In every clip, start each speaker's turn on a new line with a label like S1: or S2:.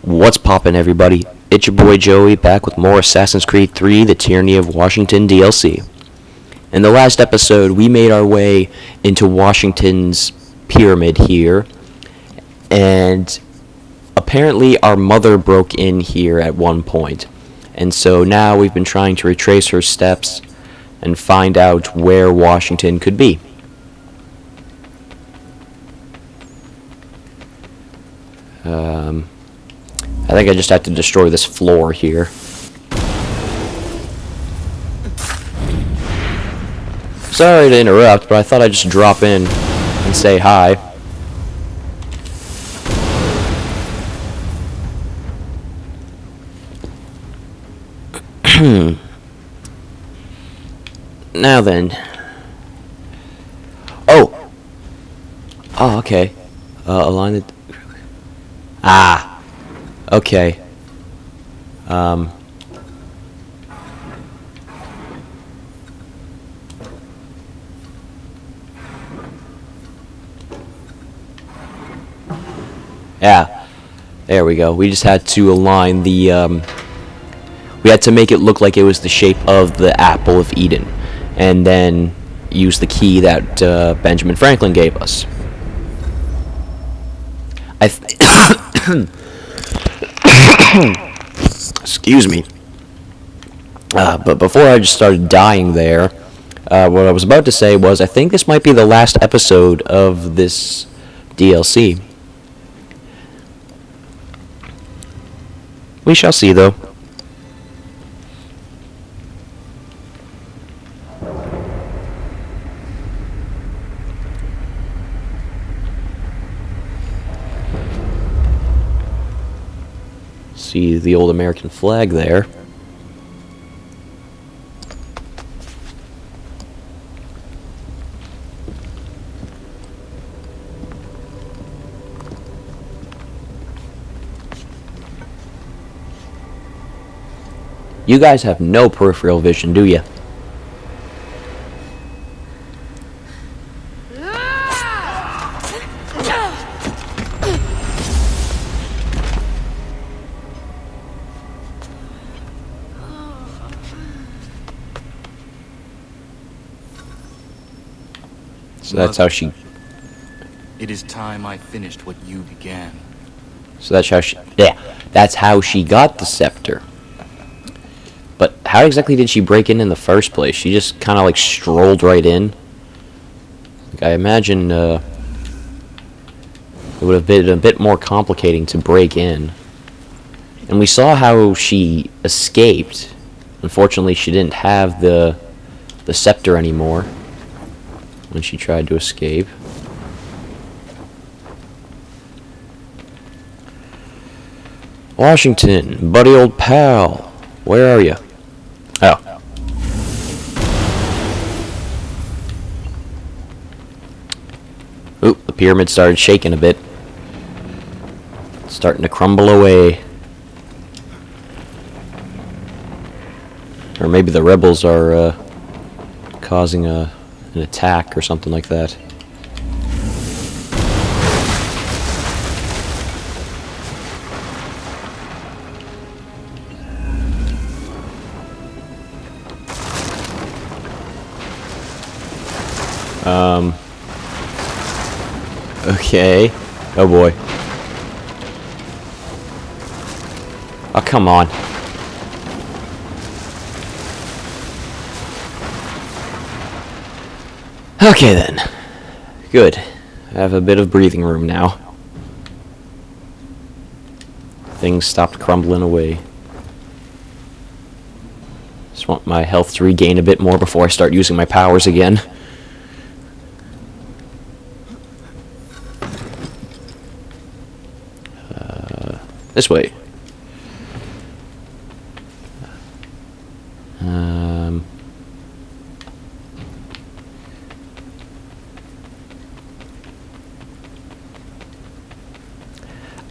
S1: What's poppin', everybody? It's your boy Joey, back with more Assassin's Creed 3, The Tyranny of Washington DLC. In the last episode, we made our way into Washington's pyramid here, and apparently our mother broke in here at one point. And so now we've been trying to retrace her steps and find out where Washington could be. I think I just have to destroy this floor here. Sorry to interrupt, but I thought I'd just drop in and say hi. Now then. Oh, okay. Align the... Okay. Yeah. There we go. We just had to align the, we had to make it look like it was the shape of the Apple of Eden. And then use the key that, Benjamin Franklin gave us. Excuse me. But before I just started dying there, what I was about to say was I think this might be the last episode of this DLC. We shall see, though. See the old American flag there. You guys have no peripheral vision, do you? So that's how she...
S2: It is time I finished what you began.
S1: So that's how she... Yeah, that's how she got the scepter. But how exactly did she break in the first place? She just kind of like strolled right in. Like, I imagine it would have been a bit more complicating to break in. And we saw how she escaped. Unfortunately, she didn't have the scepter anymore when she tried to escape. Washington, buddy old pal, where are you? Oh. Oop, the pyramid started shaking a bit. It's starting to crumble away. Or maybe the rebels are causing an attack or something like that. Okay. Oh boy. Oh, come on. Okay then. Good. I have a bit of breathing room now. Things stopped crumbling away. Just want my health to regain a bit more before I start using my powers again. This way.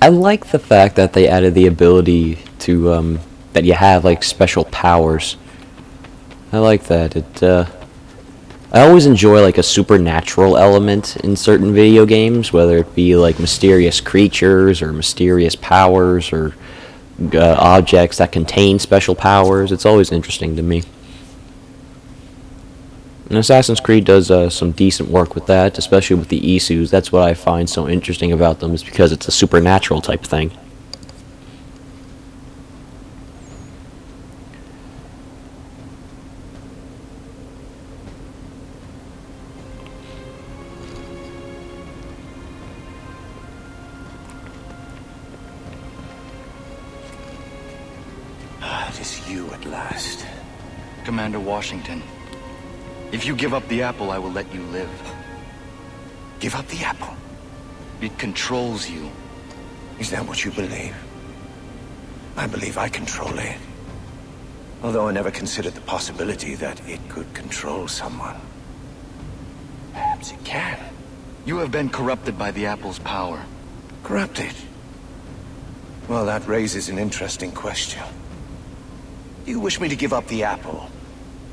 S1: I like the fact that they added the ability to, that you have, like, special powers. I like that. It I always enjoy like a supernatural element in certain video games, whether it be like mysterious creatures or mysterious powers or objects that contain special powers. It's always interesting to me. And Assassin's Creed does some decent work with that, especially with the Isus. That's what I find so interesting about them, is because it's a supernatural type thing.
S3: It is you at last.
S2: Commander Washington, if you give up the apple, I will let you live.
S3: Give up the apple?
S2: It controls you.
S3: Is that what you believe? I believe I control it. Although I never considered the possibility that it could control someone. Perhaps it can.
S2: You have been corrupted by the apple's power.
S3: Corrupted? Well, that raises an interesting question. Do you wish me to give up the apple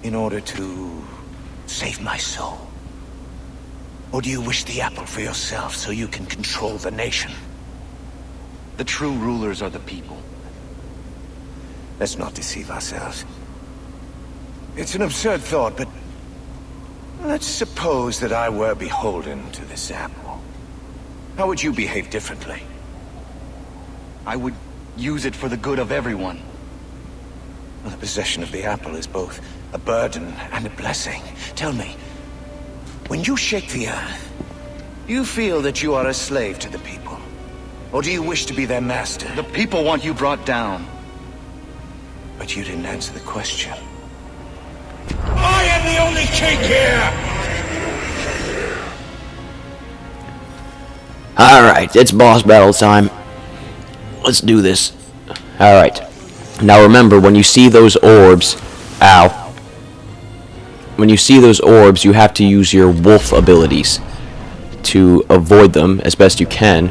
S3: in order to save my soul? Or do you wish the apple for yourself so you can control the nation?
S2: The true rulers are the people.
S3: Let's not deceive ourselves. It's an absurd thought, but let's suppose that I were beholden to this apple. How would you behave differently?
S2: I would use it for the good of everyone.
S3: Well, the possession of the apple is both a burden and a blessing. Tell me, when you shake the earth, do you feel that you are a slave to the people? Or do you wish to be their master?
S2: The people want you brought down.
S3: But you didn't answer the question. I am the only king here!
S1: Alright, it's boss battle time. Let's do this. Alright. Now remember, when you see those orbs... Ow. When you see those orbs, you have to use your wolf abilities to avoid them as best you can.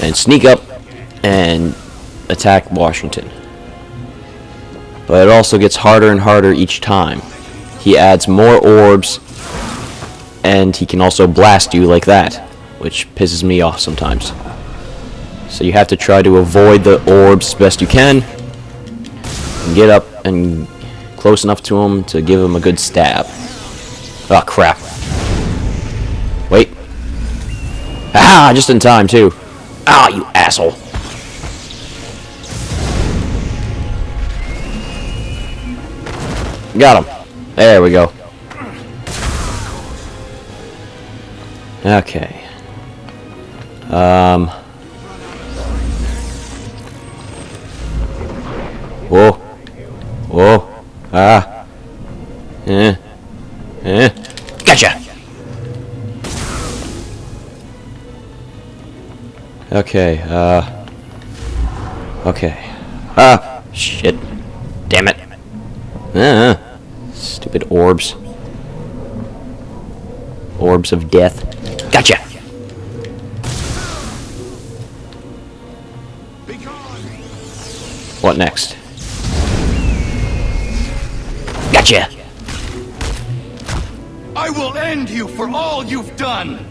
S1: And sneak up and attack Washington. But it also gets harder and harder each time. He adds more orbs, and he can also blast you like that, which pisses me off sometimes. So you have to try to avoid the orbs as best you can, and get up and close enough to him to give him a good stab. Oh crap. Wait. Ah, just in time too. Ah, you asshole. Got him. There we go. Okay. Whoa. Whoa. Ah. Gotcha. Okay, okay. Ah, shit. Damn it. Stupid orbs. Orbs of death. Gotcha. What next? Gotcha.
S2: I will end you for all you've done.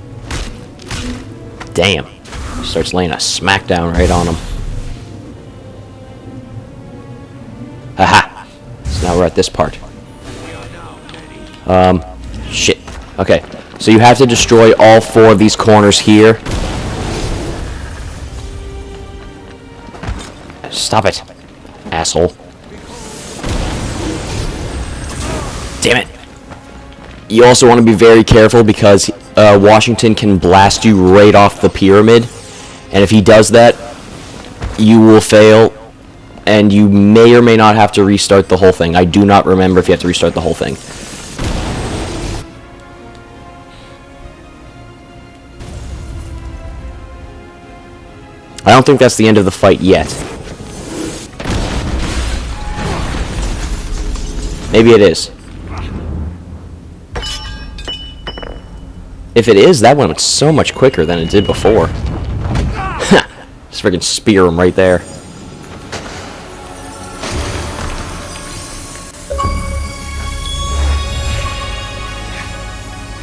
S1: Damn. Starts laying a smackdown right on him. Haha. So now we're at this part. Shit. Okay. So you have to destroy all 4 of these corners here. Stop it, asshole. Damn it. You also want to be very careful because Washington can blast you right off the pyramid. And if he does that, you will fail. And you may or may not have to restart the whole thing. I do not remember if you have to restart the whole thing. I don't think that's the end of the fight yet. Maybe it is. If it is, that went so much quicker than it did before. Just freaking spear him right there.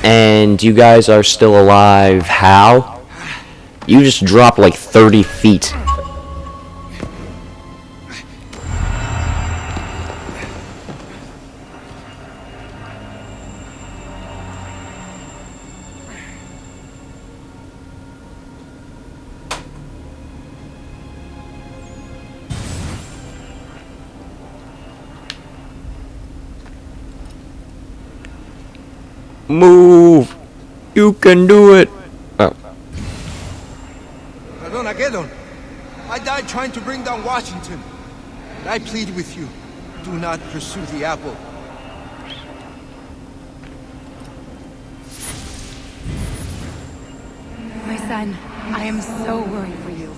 S1: And you guys are still alive. How? You just dropped like 30 feet. Move! You can do it! Oh.
S4: Ratonhnkhakae, I died trying to bring down Washington. And I plead with you, do not pursue the apple.
S5: My son, I am so worried for you.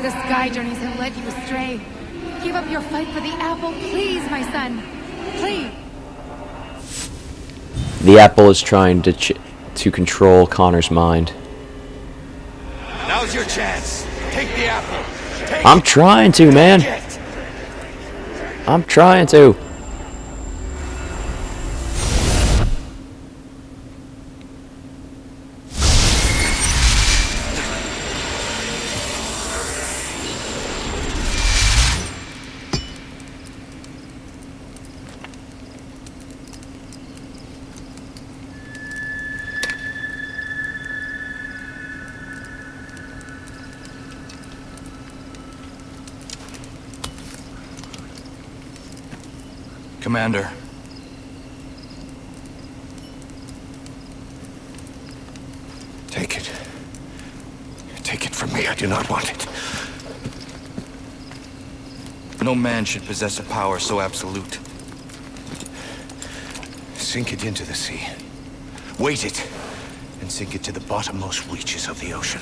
S5: The sky journeys have led you astray. Give up your fight for the apple, please, my son. Please.
S1: The apple is trying to control Connor's mind.
S3: Now's your chance. Take the apple.
S1: I'm trying to, man. I'm trying to.
S2: Commander.
S3: Take it. Take it from me. I do not want it.
S2: No man should possess a power so absolute.
S3: Sink it into the sea. Weight it, and sink it to the bottommost reaches of the ocean.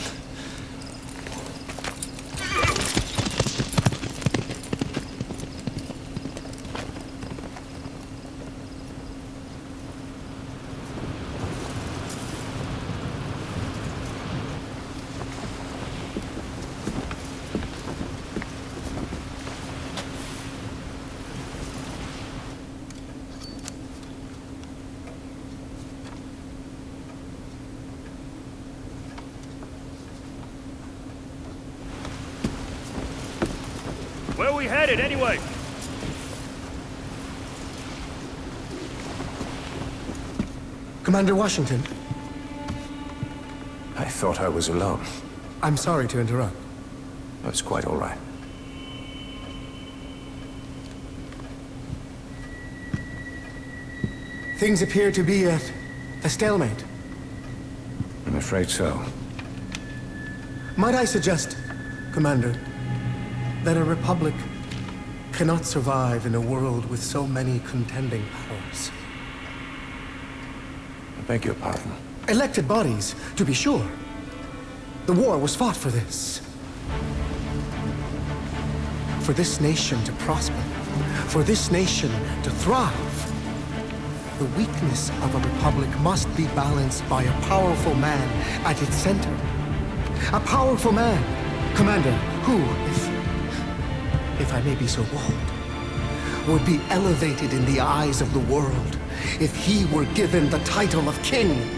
S6: Where are we headed, anyway?
S7: Commander Washington,
S3: I thought I was alone.
S7: I'm sorry to interrupt.
S3: That's quite all right.
S7: Things appear to be at a stalemate.
S3: I'm afraid so.
S7: Might I suggest, Commander, that a republic cannot survive in a world with so many contending powers?
S3: I beg your pardon.
S7: Elected bodies, to be sure. The war was fought for this. For this nation to prosper. For this nation to thrive. The weakness of a republic must be balanced by a powerful man at its center. A powerful man, Commander, who, if I may be so bold, would be elevated in the eyes of the world if he were given the title of king.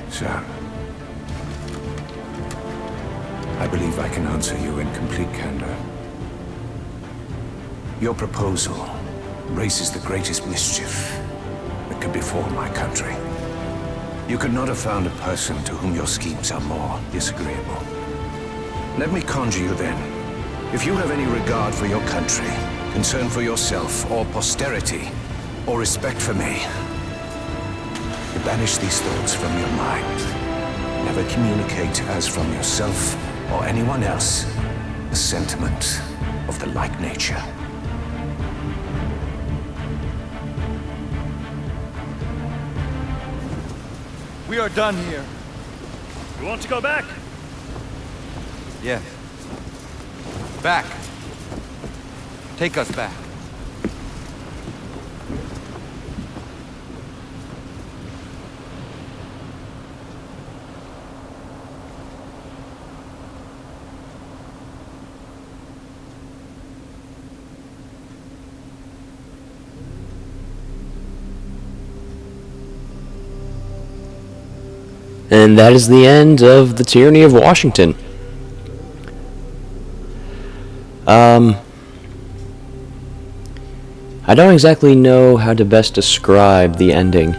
S3: Sir, I believe I can answer you in complete candor. Your proposal raises the greatest mischief that could befall my country. You could not have found a person to whom your schemes are more disagreeable. Let me conjure you then. If you have any regard for your country, concern for yourself, or posterity, or respect for me, you banish these thoughts from your mind. Never communicate as from yourself or anyone else a sentiment of the like nature.
S4: We are done here.
S6: You want to go back?
S4: Yes. Back. Take us back.
S1: And that is the end of the Tyranny of Washington. I don't exactly know how to best describe the ending.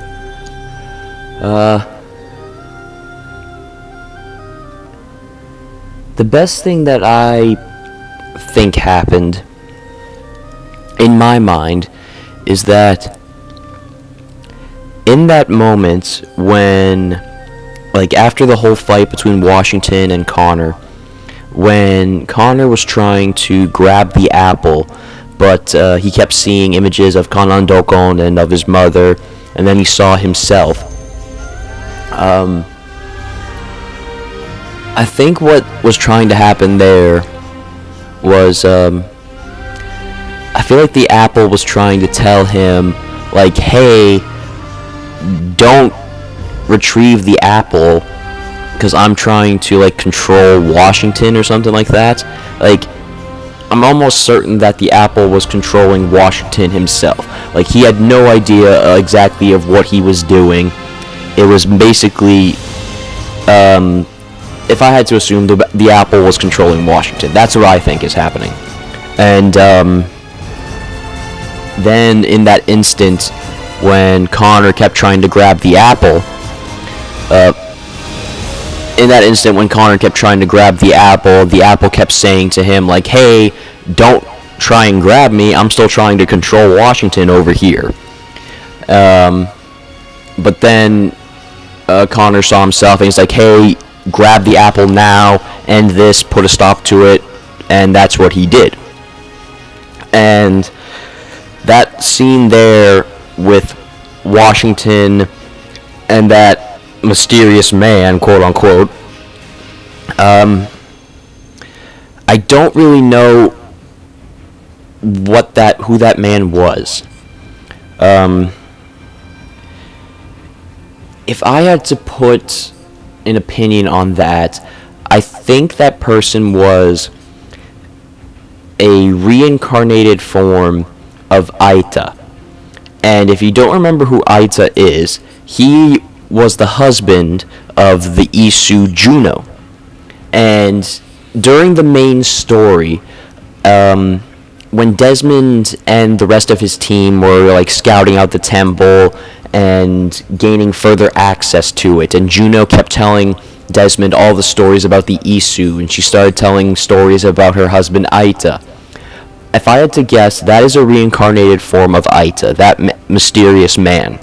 S1: The best thing that I think happened, in my mind, is that in that moment when, like, after the whole fight between Washington and Connor, when Connor was trying to grab the apple, but he kept seeing images of Ratonhnkhakae and of his mother, and then he saw himself. I think what was trying to happen there was, I feel like the apple was trying to tell him, like, hey, don't retrieve the apple, because I'm trying to, like, control Washington or something like that. Like, I'm almost certain that the apple was controlling Washington himself. Like, he had no idea exactly of what he was doing. It was basically, if I had to assume, the apple was controlling Washington. That's what I think is happening. And then in that instant, when Connor kept trying to grab the apple, the apple kept saying to him, like, hey, don't try and grab me, I'm still trying to control Washington over here. But then Connor saw himself, and he's like, hey, grab the apple now, end this, put a stop to it, and that's what he did. And that scene there with Washington and that mysterious man, quote unquote, I don't really know who that man was. If I had to put an opinion on that, I think that person was a reincarnated form of Aita. And if you don't remember who Aita is, he was the husband of the Isu Juno. And during the main story, when Desmond and the rest of his team were, like, scouting out the temple and gaining further access to it, and Juno kept telling Desmond all the stories about the Isu, and she started telling stories about her husband Aita. If I had to guess, that is a reincarnated form of Aita, that mysterious man.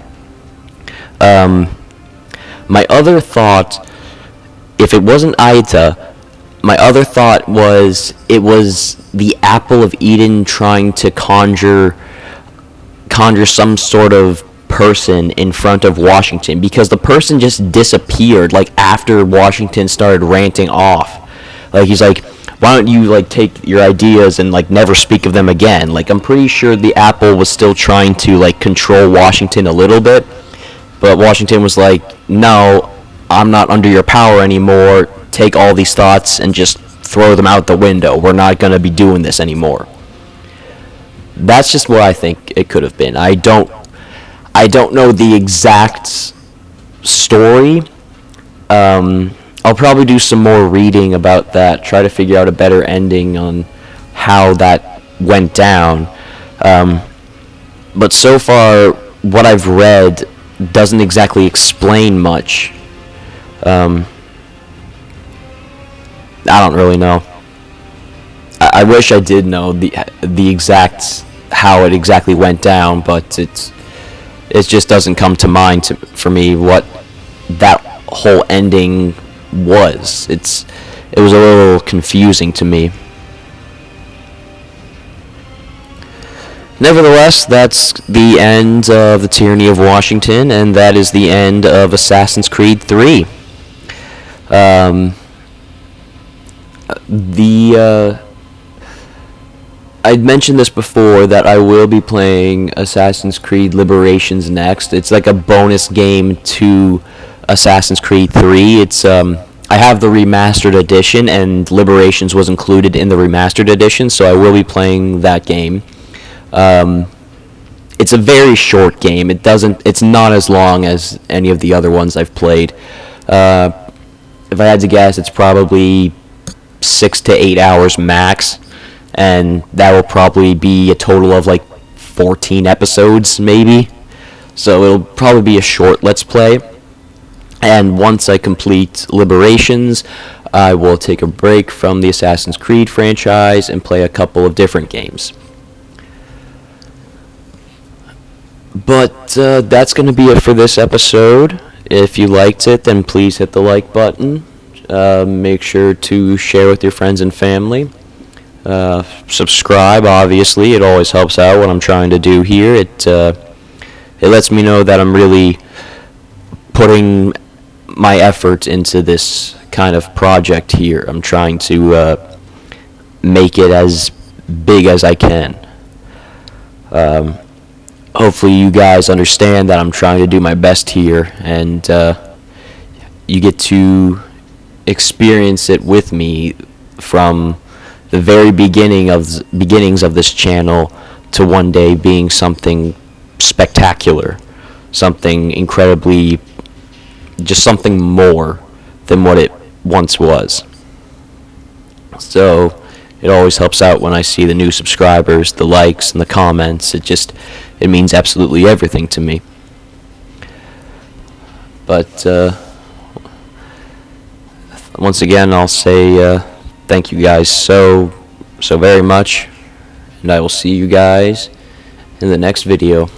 S1: My other thought, if it wasn't Aita, my other thought was it was the Apple of Eden trying to conjure some sort of person in front of Washington, because the person just disappeared, like, after Washington started ranting off. Like, he's like, why don't you, like, take your ideas and, like, never speak of them again? Like, I'm pretty sure the Apple was still trying to, like, control Washington a little bit, but Washington was like, no, I'm not under your power anymore, take all these thoughts and just throw them out the window, we're not going to be doing this anymore. That's just what I think it could have been. I don't know the exact story. I'll probably do some more reading about that, try to figure out a better ending on how that went down. But so far, what I've read doesn't exactly explain much. I don't really know. I wish I did know the exact how it exactly went down, but it just doesn't come to mind for me what that whole ending was. It was a little confusing to me. Nevertheless, that's the end of the Tyranny of Washington, and that is the end of Assassin's Creed 3. I'd mentioned this before, that I will be playing Assassin's Creed Liberations next. It's like a bonus game to Assassin's Creed 3. It's I have the remastered edition, and Liberations was included in the remastered edition, so I will be playing that game. It's a very short game. It's not as long as any of the other ones I've played. If I had to guess, it's probably 6 to 8 hours max, and that will probably be a total of like 14 episodes maybe. So it'll probably be a short Let's Play. And once I complete Liberations, I will take a break from the Assassin's Creed franchise and play a couple of different games. But that's going to be it for this episode. If you liked it, then please hit the like button. Make sure to share with your friends and family. Subscribe, obviously. It always helps out what I'm trying to do here. It lets me know that I'm really putting my effort into this kind of project here. I'm trying to make it as big as I can. Hopefully you guys understand that I'm trying to do my best here, and you get to experience it with me from the very beginnings of this channel to one day being something spectacular, something incredibly, just something more than what it once was. So it always helps out when I see the new subscribers, the likes, and the comments. It means absolutely everything to me. But once again, I'll say thank you guys so very much, and I will see you guys in the next video.